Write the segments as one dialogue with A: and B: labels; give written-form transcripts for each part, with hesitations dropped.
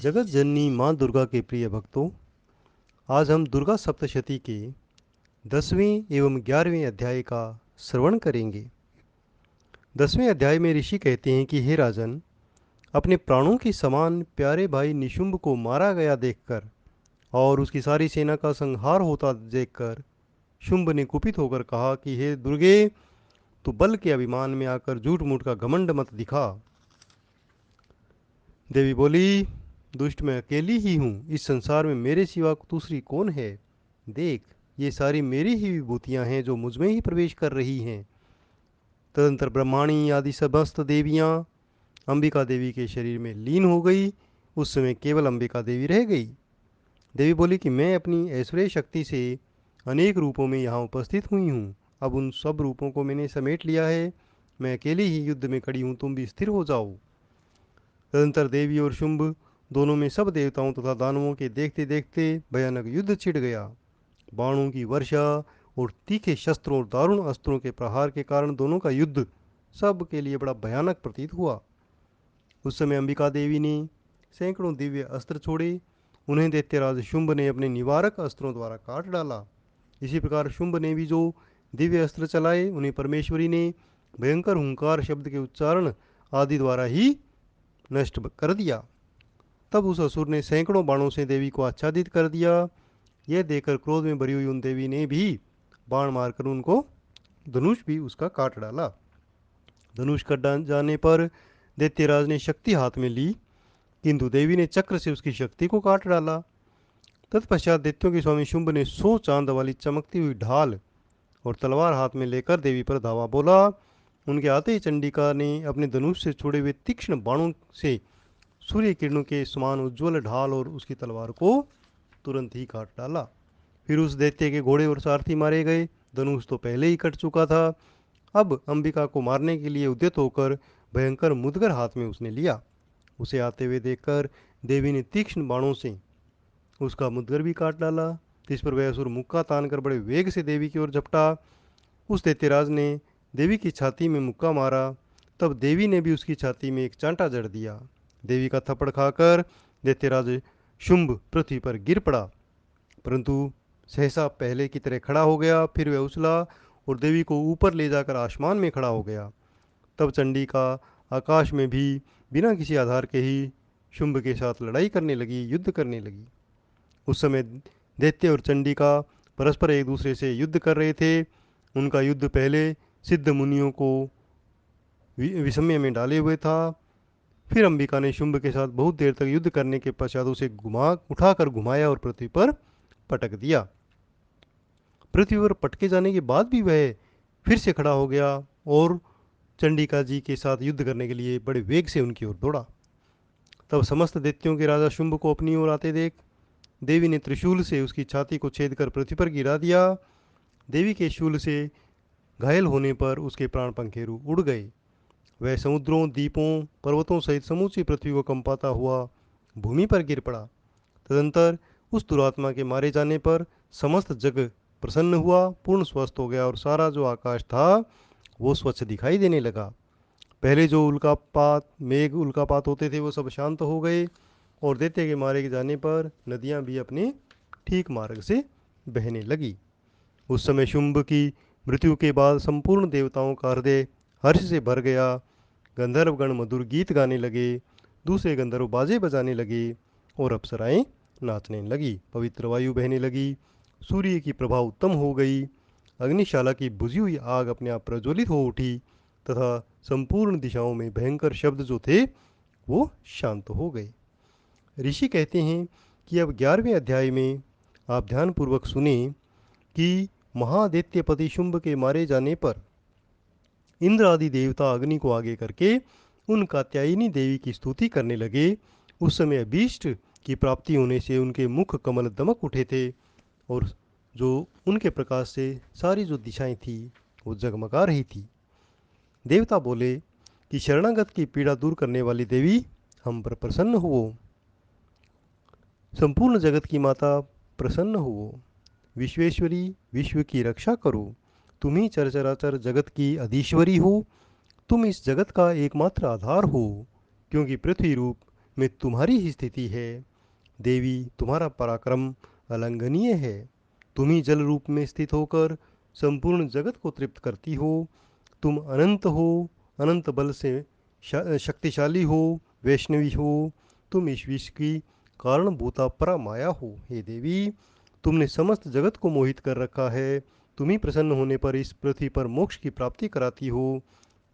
A: जगत जननी माँ दुर्गा के प्रिय भक्तों, आज हम दुर्गा सप्तशती के 10वें एवं 11वें अध्याय का श्रवण करेंगे। 10वें अध्याय में ऋषि कहते हैं कि हे राजन, अपने प्राणों के समान प्यारे भाई निशुंभ को मारा गया देखकर और उसकी सारी सेना का संहार होता देखकर शुंभ ने कुपित होकर कहा कि हे दुर्गे, तू बल के अभिमान में आकर झूठ मूठ का घमंड मत दिखा। देवी बोली, दुष्ट मैं अकेली ही हूँ, इस संसार में मेरे सिवा दूसरी कौन है। देख, ये सारी मेरी ही विभूतियाँ हैं जो मुझ में ही प्रवेश कर रही हैं। तदंतर ब्रह्माणी आदि समस्त देवियाँ अंबिका देवी के शरीर में लीन हो गई। उस समय केवल अंबिका देवी रह गई। देवी बोली कि मैं अपनी ऐश्वर्य शक्ति से अनेक रूपों में यहाँ उपस्थित हुई हूँ। अब उन सब रूपों को मैंने समेट लिया है। मैं अकेले ही युद्ध में खड़ी हूँ, तुम भी स्थिर हो जाओ। तदंतर देवी और शुंभ दोनों में सब देवताओं तथा दानवों के देखते देखते भयानक युद्ध छिड़ गया। बाणों की वर्षा और तीखे शस्त्रों और दारुण अस्त्रों के प्रहार के कारण दोनों का युद्ध सब के लिए बड़ा भयानक प्रतीत हुआ। उस समय अंबिका देवी ने सैकड़ों दिव्य अस्त्र छोड़े। उन्हें दैत्यराज शुंभ ने अपने निवारक अस्त्रों द्वारा काट डाला। इसी प्रकार शुंभ ने भी जो दिव्य अस्त्र चलाए, उन्हें परमेश्वरी ने भयंकर हुंकार शब्द के उच्चारण आदि द्वारा ही नष्ट कर दिया। तब उस असुर ने सैकड़ों बाणों से देवी को आच्छादित कर दिया। यह देखकर क्रोध में भरी हुई उन देवी ने भी बाण मारकर उनको धनुष भी उसका काट डाला। धनुष कट जाने पर दैत्यराज ने शक्ति हाथ में ली, किंतु देवी ने चक्र से उसकी शक्ति को काट डाला। तत्पश्चात दैत्यों के स्वामी शुंभ ने 100 चांद वाली चमकती हुई ढाल और तलवार हाथ में लेकर देवी पर धावा बोला। उनके आते ही चंडिका ने अपने धनुष से छोड़े हुए तीक्ष्ण बाणों से सूर्य किरणों के समान उज्ज्वल ढाल और उसकी तलवार को तुरंत ही काट डाला। फिर उस दैत्य के घोड़े और सारथी मारे गए। धनुष तो पहले ही कट चुका था। अब अंबिका को मारने के लिए उद्यत होकर भयंकर मुदगर हाथ में उसने लिया। उसे आते हुए देखकर देवी ने तीक्ष्ण बाणों से उसका मुदगर भी काट डाला। इस पर वह असुर मुक्का तानकर बड़े वेग से देवी की ओर झपटा। उस दैत्यराज ने देवी की छाती में मुक्का मारा। तब देवी ने भी उसकी छाती में एक चांटा जड़ दिया। देवी का थप्पड़ खाकर दैत्यराज शुंभ पृथ्वी पर गिर पड़ा, परंतु सहसा पहले की तरह खड़ा हो गया। फिर वह उछला और देवी को ऊपर ले जाकर आसमान में खड़ा हो गया। तब चंडिका आकाश में भी बिना किसी आधार के ही शुंभ के साथ लड़ाई करने लगी, युद्ध करने लगी। उस समय दैत्य और चंडिका परस्पर एक दूसरे से युद्ध कर रहे थे। उनका युद्ध पहले सिद्ध मुनियों को विषम्य में डाले हुए था। फिर अंबिका ने शुंभ के साथ बहुत देर तक युद्ध करने के पश्चात उसे उठाकर घुमाया और पृथ्वी पर पटक दिया। पृथ्वी पर पटके जाने के बाद भी वह फिर से खड़ा हो गया और चंडिका जी के साथ युद्ध करने के लिए बड़े वेग से उनकी ओर दौड़ा। तब समस्त दैत्यों के राजा शुंभ को अपनी ओर आते देख देवी ने त्रिशूल से उसकी छाती को छेद कर पृथ्वी पर गिरा दिया। देवी के शूल से घायल होने पर उसके प्राण पंखेरु उड़ गए। वह समुद्रों, द्वीपों, पर्वतों सहित समूची पृथ्वी को कंपाता हुआ भूमि पर गिर पड़ा। तदंतर उस दुरात्मा के मारे जाने पर समस्त जग प्रसन्न हुआ, पूर्ण स्वस्थ हो गया और सारा जो आकाश था वो स्वच्छ दिखाई देने लगा। पहले जो उल्कापात, मेघ उल्कापात होते थे वो सब शांत हो गए और दैत्य के मारे जाने पर नदियां भी अपने ठीक मार्ग से बहने लगी। उस समय शुंभ की मृत्यु के बाद संपूर्ण देवताओं का हृदय हर्ष से भर गया। गंधर्वगण मधुर गीत गाने लगे, दूसरे गंधर्व बाजे बजाने लगे और अप्सराएं नाचने लगी। पवित्र वायु बहने लगी, सूर्य की प्रभा उत्तम हो गई, अग्निशाला की बुझी हुई आग अपने आप प्रज्वलित हो उठी तथा संपूर्ण दिशाओं में भयंकर शब्द जो थे वो शांत हो गए। ऋषि कहते हैं कि अब 11वें अध्याय में आप ध्यानपूर्वक सुने कि महादैत्यपति शुंभ के मारे जाने पर इंद्र आदि देवता अग्नि को आगे करके उन कात्यायनी देवी की स्तुति करने लगे। उस समय अभीष्ट की प्राप्ति होने से उनके मुख कमल दमक उठे थे और जो उनके प्रकाश से सारी जो दिशाएं थी वो जगमगा रही थी। देवता बोले कि शरणागत की पीड़ा दूर करने वाली देवी, हम पर प्रसन्न हुओ। संपूर्ण जगत की माता प्रसन्न हुओ। विश्वेश्वरी, विश्व की रक्षा करो। तुम ही चरचराचर जगत की अधीश्वरी हो। तुम इस जगत का एकमात्र आधार हो, क्योंकि पृथ्वी रूप में तुम्हारी ही स्थिति है। देवी, तुम्हारा पराक्रम अलंघनीय है। तुम ही जल रूप में स्थित होकर संपूर्ण जगत को तृप्त करती हो। तुम अनंत हो, अनंत बल से शक्तिशाली हो, वैष्णवी हो। तुम इस विश्व की कारणभूता परा माया हो। हे देवी, तुमने समस्त जगत को मोहित कर रखा है। तुम ही प्रसन्न होने पर इस पृथ्वी पर मोक्ष की प्राप्ति कराती हो।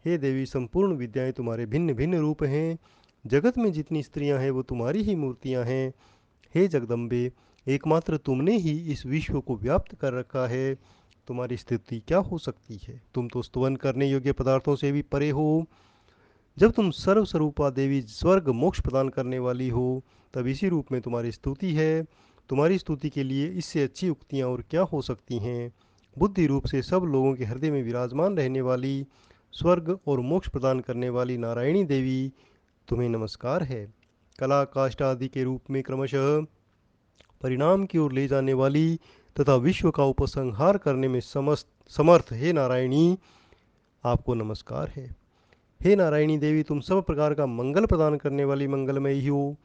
A: हे देवी, संपूर्ण विद्याएं तुम्हारे भिन्न भिन्न रूप हैं। जगत में जितनी स्त्रियां हैं वो तुम्हारी ही मूर्तियां हैं। हे जगदम्बे, एकमात्र तुमने ही इस विश्व को व्याप्त कर रखा है। तुम्हारी स्थिति क्या हो सकती है? तुम तो स्तुवन करने योग्य पदार्थों से भी परे हो। जब तुम सर्वस्वरूपा देवी स्वर्ग मोक्ष प्रदान करने वाली हो, तब इसी रूप में तुम्हारी स्तुति है। तुम्हारी स्तुति के लिए इससे अच्छी उक्तियाँ और क्या हो सकती हैं? बुद्धि रूप से सब लोगों के हृदय में विराजमान रहने वाली, स्वर्ग और मोक्ष प्रदान करने वाली नारायणी देवी, तुम्हें नमस्कार है। कला काष्ठा आदि के रूप में क्रमशः परिणाम की ओर ले जाने वाली तथा विश्व का उपसंहार करने में समर्थ हे नारायणी, आपको नमस्कार है। हे नारायणी देवी, तुम सब प्रकार का मंगल प्रदान करने वाली मंगलमयी हो,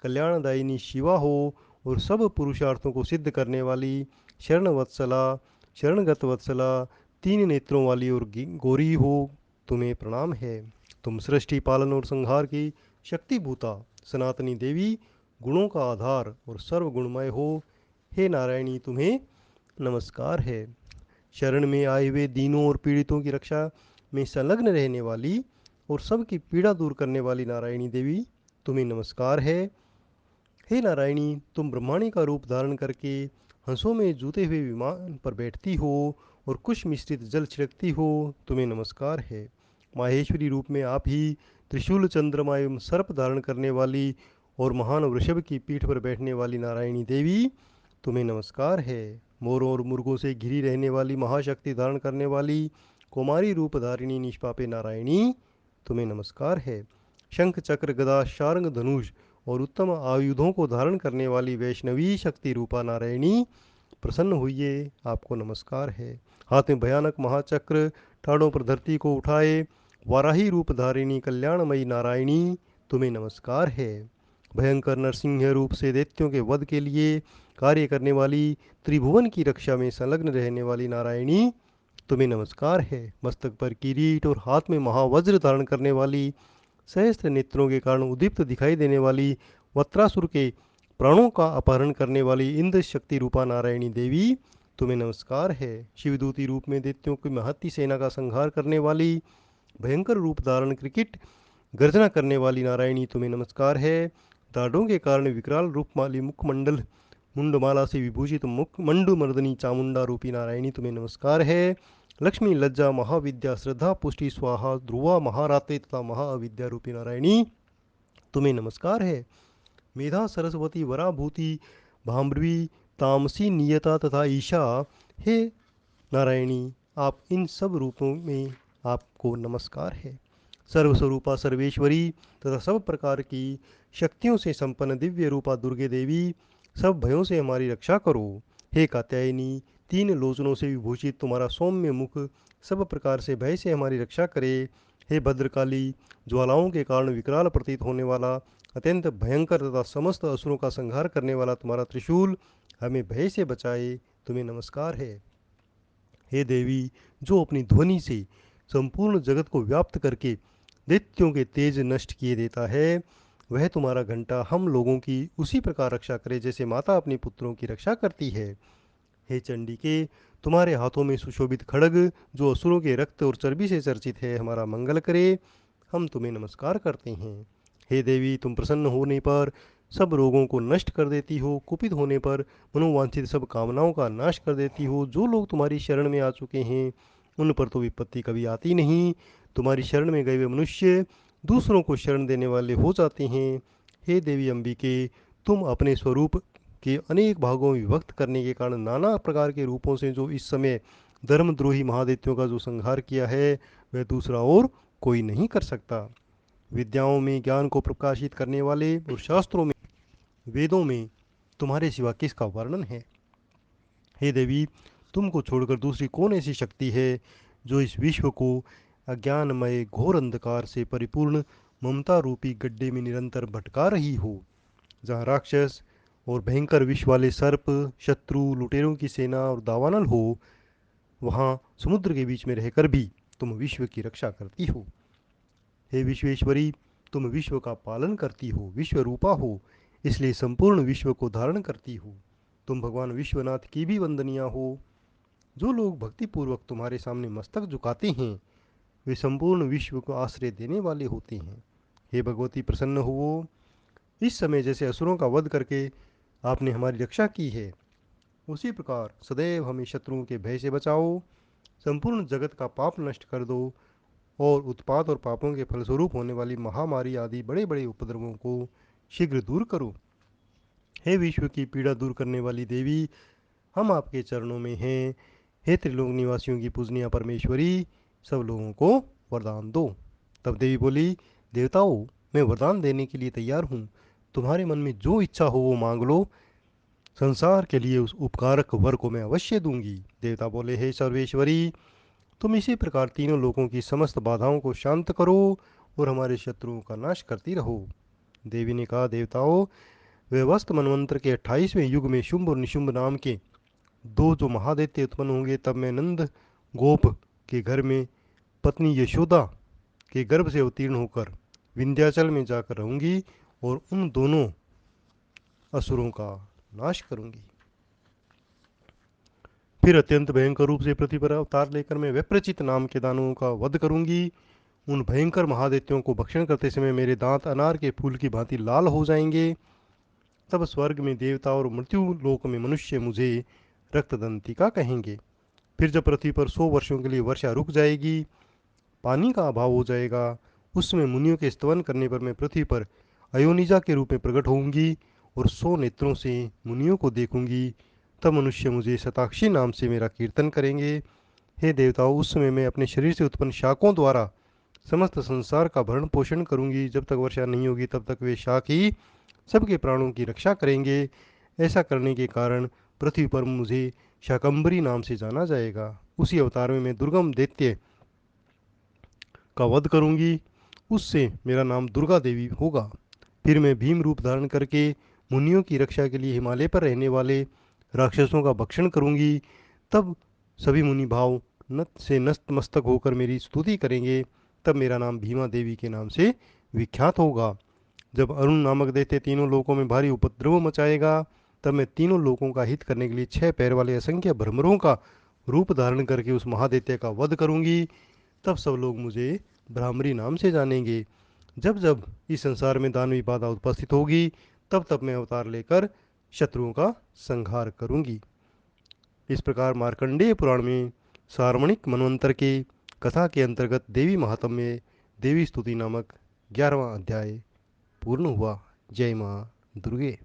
A: कल्याणदायिनी शिवा हो और सब पुरुषार्थों को सिद्ध करने वाली शरण वत्सला, शरणगत वत्सला, तीन नेत्रों वाली और गौरी हो। तुम्हें प्रणाम है। तुम सृष्टि पालन और संहार की शक्तिभूता सनातनी देवी, गुणों का आधार और सर्वगुणमय हो। हे नारायणी, तुम्हें नमस्कार है। शरण में आए हुए दीनों और पीड़ितों की रक्षा में संलग्न रहने वाली और सबकी पीड़ा दूर करने वाली नारायणी देवी, तुम्हें नमस्कार है। हे नारायणी, तुम ब्रह्माणी का रूप धारण करके हंसों में जूते हुए विमान पर बैठती हो और कुश मिश्रित जल छिड़कती हो। तुम्हें नमस्कार है। माहेश्वरी रूप में आप ही त्रिशूल, चंद्रमा एवं सर्प धारण करने वाली और महान वृषभ की पीठ पर बैठने वाली नारायणी देवी, तुम्हें नमस्कार है। मोरों और मुर्गों से घिरी रहने वाली महाशक्ति धारण करने वाली कुमारी रूप धारिणी निष्पापे नारायणी, तुम्हें नमस्कार है। शंख चक्र गदा शार्ंग धनुष और उत्तम आयुधों को धारण करने वाली वैष्णवी शक्ति रूपा नारायणी, प्रसन्न होइए, आपको नमस्कार है। हाथ में भयानक महाचक्र ठाड़ों पर धरती को उठाए वाराही रूप धारिणी कल्याणमयी नारायणी, तुम्हें नमस्कार है। भयंकर नरसिंह रूप से दैत्यों के वध के लिए कार्य करने वाली, त्रिभुवन की रक्षा में संलग्न रहने वाली नारायणी, तुम्हें नमस्कार है। मस्तक पर किरीट और हाथ में महावज्र धारण करने वाली, सहस्त्र नेत्रों के कारण उदीप्त दिखाई देने वाली, वत्रासुर के प्राणों का अपहरण करने वाली इंद्र शक्ति रूपा नारायणी देवी, तुम्हें नमस्कार है। शिवदूती रूप में दैत्यों की महत्ती सेना का संहार करने वाली, भयंकर रूप धारण क्रिकेट गर्जना करने वाली नारायणी, तुम्हें नमस्कार है। दाढ़ों के कारण विकराल रूप वाली मुखमंडल मुंडमाला से विभूषित मुख मंडु मर्दनी चामुंडा रूपी नारायणी, तुम्हें नमस्कार है। लक्ष्मी, लज्जा, महाविद्या, श्रद्धा, पुष्टि, स्वाहा, ध्रुवा, महारात्रि तथा महाअविद्या रूपी नारायणी, तुम्हें नमस्कार है। मेधा, सरस्वती, वराभूति, भाम्रवी, तामसी, नियता तथा ईशा, हे नारायणी, आप इन सब रूपों में आपको नमस्कार है। सर्वस्वरूपा सर्वेश्वरी तथा सब प्रकार की शक्तियों से संपन्न दिव्य रूपा दुर्गे देवी, सब भयों से हमारी रक्षा करो। हे कात्यायनी, तीन लोचनों से विभूषित तुम्हारा सौम्य मुख सब प्रकार से भय से हमारी रक्षा करे। हे भद्रकाली, ज्वालाओं के कारण विकराल प्रतीत होने वाला, अत्यंत भयंकर तथा समस्त असुरों का संहार करने वाला तुम्हारा त्रिशूल हमें भय से बचाए, तुम्हें नमस्कार है। हे देवी, जो अपनी ध्वनि से संपूर्ण जगत को व्याप्त करके दैत्यों के तेज नष्ट किए देता है, वह तुम्हारा घंटा हम लोगों की उसी प्रकार रक्षा करे जैसे माता अपने पुत्रों की रक्षा करती है। हे चंडिके, तुम्हारे हाथों में सुशोभित खड्ग जो असुरों के रक्त और चर्बी से चर्चित है, हमारा मंगल करे, हम तुम्हें नमस्कार करते हैं। हे देवी, तुम प्रसन्न होने पर सब रोगों को नष्ट कर देती हो, कुपित होने पर मनोवांछित सब कामनाओं का नाश कर देती हो। जो लोग तुम्हारी शरण में आ चुके हैं उन पर तो विपत्ति कभी आती नहीं। तुम्हारी शरण में गए हुए मनुष्य दूसरों को शरण देने वाले हो जाते हैं। हे देवी अम्बिके, तुम अपने स्वरूप के अनेक भागों में विभक्त करने के कारण नाना प्रकार के रूपों से जो इस समय धर्मद्रोही महादैत्यों का जो संहार किया है, वह दूसरा और कोई नहीं कर सकता। विद्याओं में ज्ञान को प्रकाशित करने वाले और शास्त्रों में, वेदों में तुम्हारे सिवा किसका वर्णन है? हे देवी, तुमको छोड़कर दूसरी कौन ऐसी शक्ति है जो इस विश्व को अज्ञानमय घोर अंधकार से परिपूर्ण ममता रूपी गड्ढे में निरंतर भटका रही हो, जहाँ राक्षस और भयंकर विष वाले सर्प, शत्रु, लुटेरों की सेना और दावानल हो, वहाँ समुद्र के बीच में रहकर भी तुम विश्व की रक्षा करती हो। हे विश्वेश्वरी, तुम विश्व का पालन करती हो, विश्व रूपा हो, इसलिए संपूर्ण विश्व को धारण करती हो। तुम भगवान विश्वनाथ की भी वंदनीय हो। जो लोग भक्तिपूर्वक तुम्हारे सामने मस्तक झुकाते हैं, वे संपूर्ण विश्व को आश्रय देने वाले होते हैं। हे भगवती, प्रसन्न हुओ। इस समय जैसे असुरों का वध करके आपने हमारी रक्षा की है, उसी प्रकार सदैव हमें शत्रुओं के भय से बचाओ। संपूर्ण जगत का पाप नष्ट कर दो और उत्पात और पापों के फलस्वरूप होने वाली महामारी आदि बड़े बड़े उपद्रवों को शीघ्र दूर करो। हे विश्व की पीड़ा दूर करने वाली देवी, हम आपके चरणों में हैं। हे त्रिलोक निवासियों की पूजनीय परमेश्वरी, सब लोगों को वरदान दो। तब देवी बोली, देवताओं, मैं वरदान देने के लिए तैयार हूँ। तुम्हारे मन में जो इच्छा हो वो मांग लो। संसार के लिए उस उपकारक वर को मैं अवश्य दूंगी। देवता बोले, हे सर्वेश्वरी, तुम इसी प्रकार तीनों लोकों की समस्त बाधाओं को शांत करो और हमारे शत्रुओं का नाश करती रहो। देवी ने कहा, देवताओं, व्यवस्थ मनवंतर के 28वें युग में शुंभ और निशुंभ नाम के दो जो महादैत्य उत्पन्न होंगे, तब मैं नंद गोप के घर में पत्नी यशोदा के गर्भ से अवतीर्ण होकर विंध्याचल में जाकर रहूंगी और उन दोनों असुरों का नाश करूंगी। फिर अत्यंत भयंकर रूप से पृथ्वी पर अवतार लेकर मैं विप्रचित नाम के दानवों का वध करूंगी। उन भयंकर महादैत्यों को भक्षण करते समय मेरे दांत अनार के फूल की भांति लाल हो जाएंगे। तब स्वर्ग में देवता और मृत्यु लोक में मनुष्य मुझे रक्तदंतिका कहेंगे। फिर जब पृथ्वी पर 100 वर्षों के लिए वर्षा रुक जाएगी, पानी का अभाव हो जाएगा, उस समय मुनियों के स्तवन करने पर मैं पृथ्वी पर अयोनिजा के रूप में प्रकट होऊंगी और 100 नेत्रों से मुनियों को देखूंगी। तब मनुष्य मुझे शताक्षी नाम से मेरा कीर्तन करेंगे। हे देवताओं, उस समय मैं अपने शरीर से उत्पन्न शाकों द्वारा समस्त संसार का भरण पोषण करूंगी। जब तक वर्षा नहीं होगी तब तक वे शाक ही सबके प्राणों की रक्षा करेंगे। ऐसा करने के कारण पृथ्वी पर मुझे शाकंभरी नाम से जाना जाएगा। उसी अवतार में मैं दुर्गम दैत्य का वध करूंगी, उससे मेरा नाम दुर्गा देवी होगा। फिर मैं भीम रूप धारण करके मुनियों की रक्षा के लिए हिमालय पर रहने वाले राक्षसों का भक्षण करूंगी। तब सभी मुनि भाव नत से नतमस्तक होकर मेरी स्तुति करेंगे। तब मेरा नाम भीमा देवी के नाम से विख्यात होगा। जब अरुण नामक दैत्य तीनों लोकों में भारी उपद्रव मचाएगा, तब मैं तीनों लोकों का हित करने के लिए 6 पैर वाले असंख्य भ्रमरों का रूप धारण करके उस महादैत्य का वध करूंगी। तब सब लोग मुझे भ्रामरी नाम से जानेंगे। जब जब इस संसार में दानवी बाधा उपस्थित होगी, तब तब मैं अवतार लेकर शत्रुओं का संहार करूंगी। इस प्रकार मार्कंडेय पुराण में सार्वणिक मनवंतर के कथा के अंतर्गत देवी महात्म्य देवी स्तुति नामक 11वां अध्याय पूर्ण हुआ। जय मां दुर्गे।